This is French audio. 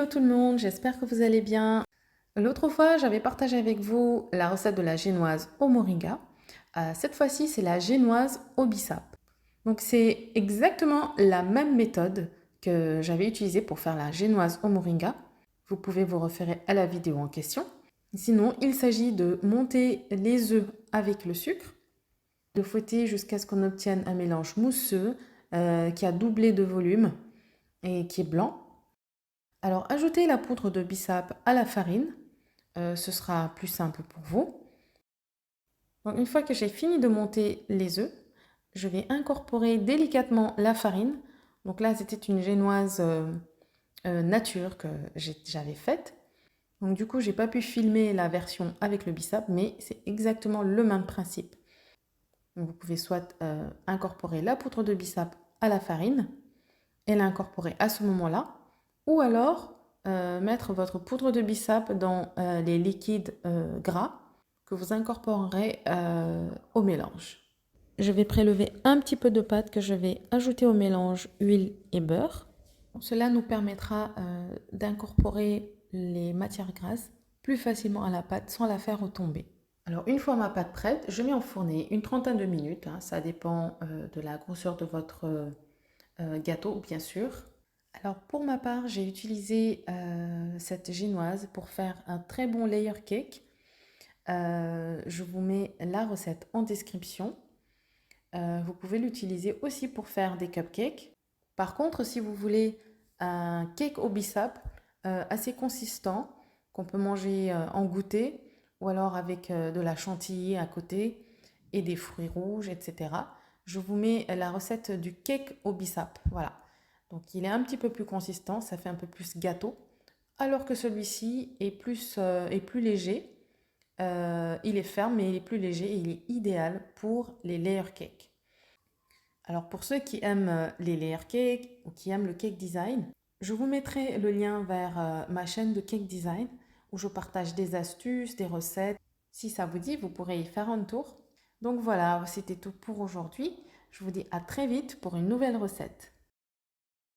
Hello tout le monde, j'espère que vous allez bien. L'autre fois, j'avais partagé avec vous la recette de la génoise au moringa. Cette fois-ci, c'est la génoise au bissap. Donc c'est exactement la même méthode que j'avais utilisée pour faire la génoise au moringa. Vous pouvez vous référer à la vidéo en question. Sinon, il s'agit de monter les œufs avec le sucre, de fouetter jusqu'à ce qu'on obtienne un mélange mousseux qui a doublé de volume et qui est blanc. Alors, ajoutez la poudre de bissap à la farine, ce sera plus simple pour vous. Donc, une fois que j'ai fini de monter les œufs, je vais incorporer délicatement la farine. Donc là, c'était une génoise nature que j'avais faite. Donc du coup, j'ai pas pu filmer la version avec le bissap, mais c'est exactement le même principe. Donc, vous pouvez soit incorporer la poudre de bissap à la farine et l'incorporer à ce moment-là, ou alors mettre votre poudre de bissap dans les liquides gras que vous incorporerez au mélange. Je vais prélever un petit peu de pâte que je vais ajouter au mélange huile et beurre. Cela nous permettra d'incorporer les matières grasses plus facilement à la pâte sans la faire retomber. Alors une fois ma pâte prête, je mets enfourner une trentaine de minutes, ça dépend de la grosseur de votre gâteau bien sûr. Alors pour ma part, j'ai utilisé cette génoise pour faire un très bon layer cake. Je vous mets la recette en description. Vous pouvez l'utiliser aussi pour faire des cupcakes. Par contre, si vous voulez un cake au bissap assez consistant, qu'on peut manger en goûter, ou alors avec de la chantilly à côté et des fruits rouges, etc. Je vous mets la recette du cake au bissap. Voilà. Donc il est un petit peu plus consistant, ça fait un peu plus gâteau, alors que celui-ci est plus léger. Il est ferme, mais il est plus léger et il est idéal pour les layer cakes. Alors pour ceux qui aiment les layer cakes ou qui aiment le cake design, je vous mettrai le lien vers ma chaîne de cake design où je partage des astuces, des recettes. Si ça vous dit, vous pourrez y faire un tour. Donc voilà, c'était tout pour aujourd'hui. Je vous dis à très vite pour une nouvelle recette.